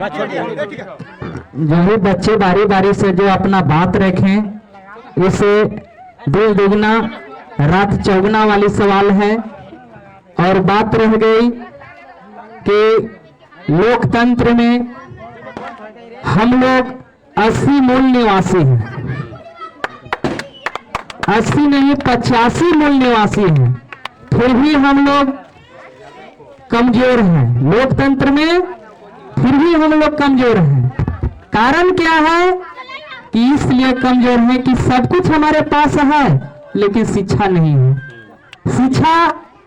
जो भी बच्चे बारी बारी से जो अपना बात रखें, इसे दिल दुगना रात चौगुना वाली सवाल है। और बात रह गई कि लोकतंत्र में हम लोग 80 मूल निवासी हैं, 80 नहीं 85 मूल निवासी हैं, फिर भी हम लोग कमजोर हैं। लोकतंत्र में फिर भी हम लोग कमजोर हैं। कारण क्या है कि इसलिए कमजोर है कि सब कुछ हमारे पास है लेकिन शिक्षा नहीं है। शिक्षा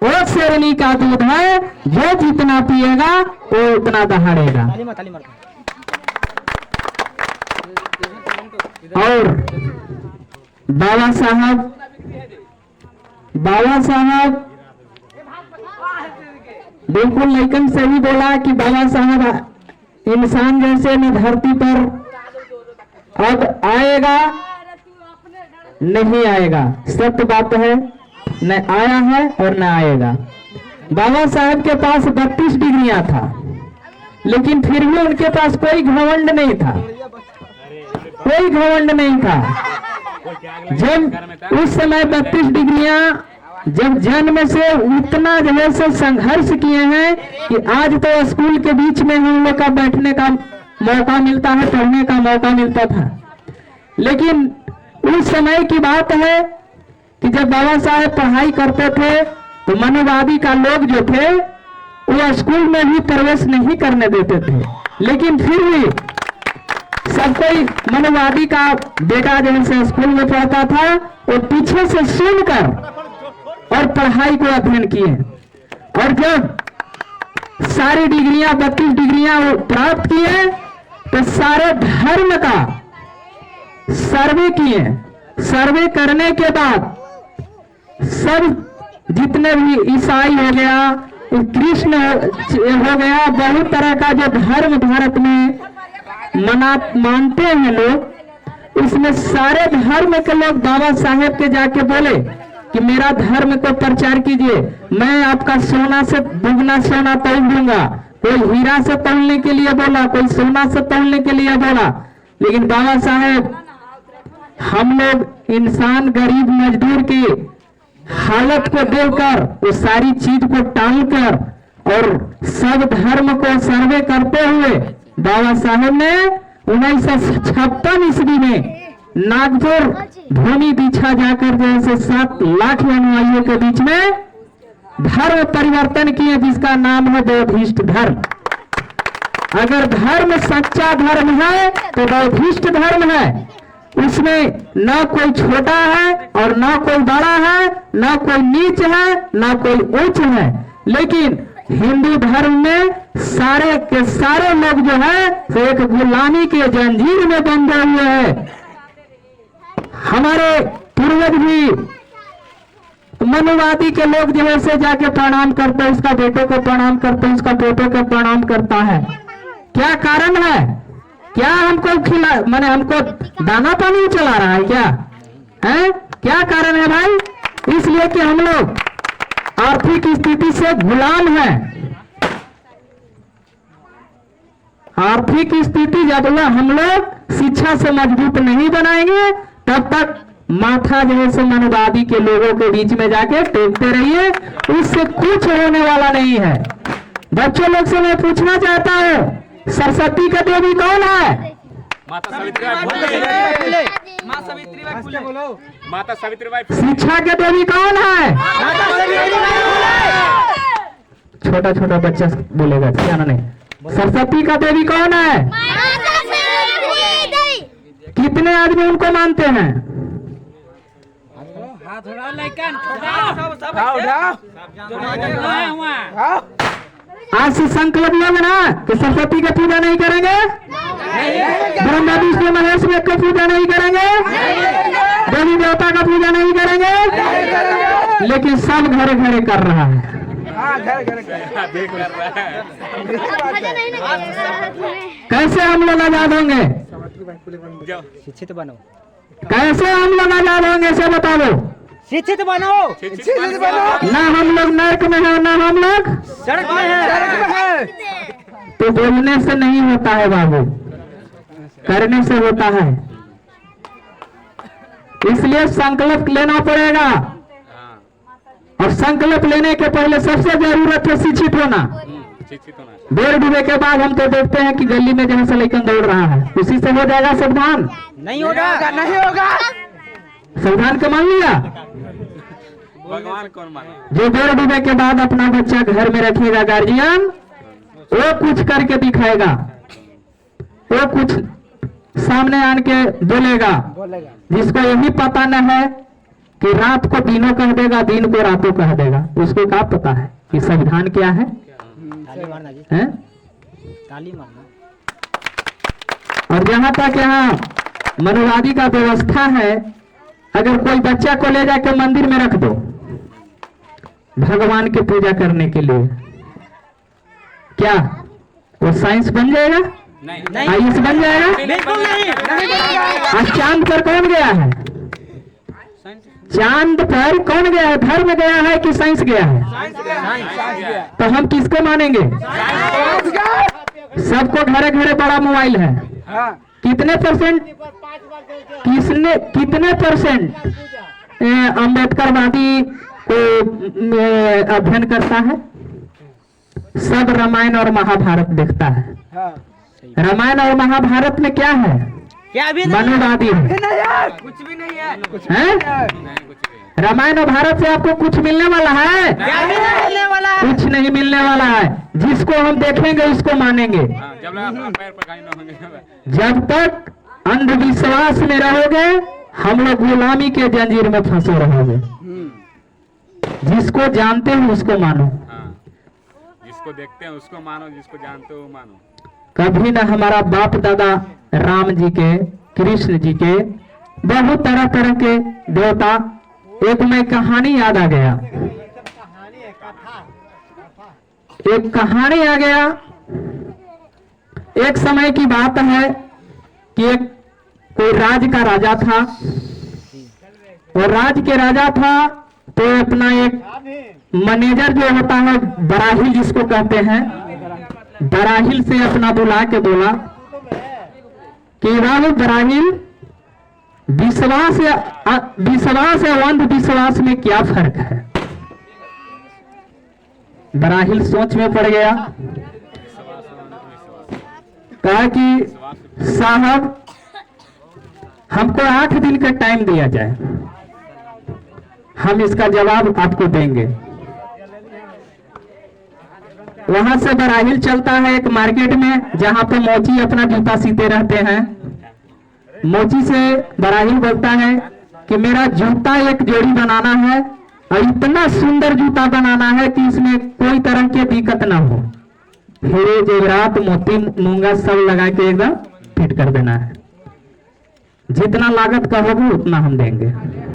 वो शेरनी का दूध है, जो जितना पिएगा वो उतना दहाड़ेगा। और बाबा साहब बिल्कुल लेकिन सही बोला कि बाबा साहब इंसान जैसे न धरती पर अब आएगा नहीं आएगा, सत्य बात है, न आया है और न आएगा। बाबा साहब के पास 32 डिग्रियां था, लेकिन फिर भी उनके पास कोई घमंड नहीं था, कोई घमंड नहीं था। जब उस समय 32 डिग्रियां जब जन्म से उतना जो है से संघर्ष किए हैं कि आज तो स्कूल के बीच में हम लोग का बैठने का मौका मिलता है, पढ़ने का मौका मिलता था। लेकिन उस समय की बात है कि जब बाबा साहेब पढ़ाई करते थे तो मनुवादी का लोग जो थे वो स्कूल में भी प्रवेश नहीं करने देते थे। लेकिन फिर भी सब कोई मनुवादी का बेटा जैसे स्कूल में पढ़ता था, वो पीछे से सुनकर और पढ़ाई को अध्ययन किए। और जब सारी डिग्रियां 32 डिग्रियां प्राप्त किए तो सारे धर्म का सर्वे किए। सर्वे करने के बाद सब जितने भी ईसाई हो गया, कृष्ण हो गया, बहुत तरह का जो धर्म भारत में मानते हैं लोग, उसमें सारे धर्म के लोग बाबा साहेब के जाके बोले कि मेरा धर्म को प्रचार कीजिए, मैं आपका सोना से दुगना सोना तोल दूंगा। कोई हीरा से तोलने के लिए बोला, कोई सोना से तोलने के लिए बोला। लेकिन बाबा साहेब हम लोग इंसान गरीब मजदूर की हालत को देखकर वो सारी चीज को टालकर और सब धर्म को सर्वे करते हुए बाबा साहेब ने 1956 ईस्वी में नागपुर भूमि दीक्षा जाकर जैसे 7 लाख अनुयायियों के बीच में धर्म परिवर्तन किए, जिसका नाम है बौद्धिस्ट धर्म। अगर धर्म सच्चा धर्म है तो बौद्धिस्ट धर्म है। उसमें न कोई छोटा है और न कोई बड़ा है, न कोई नीच है, न कोई उच्च है। लेकिन हिंदू धर्म में सारे के सारे लोग जो है वो एक गुलामी के जंजीर में बंधे हुए हैं। हमारे पूर्वज भी मनुवादी के लोग जो ऐसे जाके प्रणाम करते, उसका बेटों को प्रणाम करते, उसका बेटों को प्रणाम करता है। क्या कारण है? क्या हमको खिला माने हमको दाना पानी चला रहा है क्या है? क्या कारण है भाई? इसलिए कि हम लोग आर्थिक स्थिति से गुलाम हैं। आर्थिक स्थिति जब हम लोग शिक्षा से मजबूत नहीं बनाएंगे तब तक माथा जैसे मनुवादी के लोगों के बीच में जाके टेकते रहिए, उससे कुछ होने वाला नहीं है। बच्चों लोग से मैं पूछना चाहता हूँ, सरस्वती का देवी कौन है? माता सावित्रीबाई। माता सावित्रीबाई। शिक्षा के देवी कौन है? छोटा छोटा बच्चा बोलेगा, क्या नहीं। सरस्वती का देवी कौन है? कितने आदमी उनको मानते हैं? आज से संकल्प लोगे ना कि सरस्वती का पूजा नहीं करेंगे, ब्रह्मा विष्णु महेश का पूजा नहीं करेंगे, देवी देवता का पूजा नहीं करेंगे। लेकिन सब घरे घरे कर रहा है। कैसे हम लोग आजाद होंगे? शिक्षित बनो। कैसे हम लोग आजाद होंगे से बता दो। शिक्षित बनो, शिक्षित बनो। ना हम लोग नर्क में है, ना हम लोग सड़क में है। तो बोलने से नहीं होता है बाबू, करने से होता है। इसलिए संकल्प लेना पड़ेगा, और संकल्प लेने के पहले सबसे जरूरत है शिक्षित होना। शिक्षित होना। डेढ़ डूबे के बाद हम तो देखते हैं कि गली में जहां से लेकर दौड़ रहा है, उसी से हो जाएगा सावधान। नहीं होगा, नहीं होगा। सावधान के मान लिया। भगवान कौन माने? जो डेढ़ डूबे के बाद अपना बच्चा घर में रखेगा गार्जियन, वो कुछ करके दिखाएगा, वो कुछ सामने आन के बोलेगा। जिसको यही पता न है कि रात को दिनों कह देगा, दिन को रातों कह देगा, उसको क्या पता है कि संविधान क्या है? ताली मारना जी, हैं? ताली मारना। और जहां तक यहाँ मनोवादी का व्यवस्था है, अगर कोई बच्चा को ले जाकर मंदिर में रख दो भगवान की पूजा करने के लिए, क्या वो साइंस बन जाएगा? नहीं। आयुष बन जाएगा? बिल्कुल नहीं, नहीं बनेगा। आज चांद पर कौन गया है? चांद पर कौन गया है? धर्म गया है कि साइंस गया है? तो हम किसको मानेंगे? सबको घरे घरे बड़ा मोबाइल है। कितने परसेंट अम्बेडकरवादी को अध्ययन करता है? सब रामायण और महाभारत देखता है। रामायण और महाभारत में क्या है? क्या अभी मनोवादी है। कुछ भी नहीं है, कुछ हैं? रामायण और भारत से आपको कुछ मिलने वाला है? क्या भी नहीं मिलने वाला है। कुछ नहीं मिलने वाला है। जिसको हम देखेंगे उसको मानेंगे। जब लगा अपना पैर पर कहीं न होंगे। जब तक अंधविश्वास में रहोगे, हम लोग गुलामी के जंजीर में फंसे रहोगे। जिसको जानते हो उसको मानो, जिसको देखते हैं उसको मानो, जिसको जानते हो मानो। कभी न हमारा बाप दादा राम जी के, कृष्ण जी के, बहुत तरह तरह के देवता। एक मैं कहानी याद आ गया, एक कहानी आ गया। एक समय की बात है कि एक कोई राज का राजा था, और राज के राजा था तो अपना एक मैनेजर जो होता है, बराहिल जिसको कहते हैं, बराहिल से अपना बुला के बोला कि राहुल बराहिल, विश्वास या अंधविश्वास में क्या फर्क है? बराहिल सोच में पड़ गया, कहा कि साहब हमको 8 दिन का टाइम दिया जाए, हम इसका जवाब आपको देंगे। वहां से बराहिल चलता है एक मार्केट में, जहां पे मोची अपना जूता सीते रहते हैं। मोची से बराहिल बोलता है कि मेरा जूता एक जोड़ी बनाना है, और इतना सुंदर जूता बनाना है कि इसमें कोई तरह की दिक्कत ना हो। हीरे जेवरात मोती मूंगा सब लगा के एकदम फिट कर देना है। जितना लागत कहोगे उतना हम देंगे।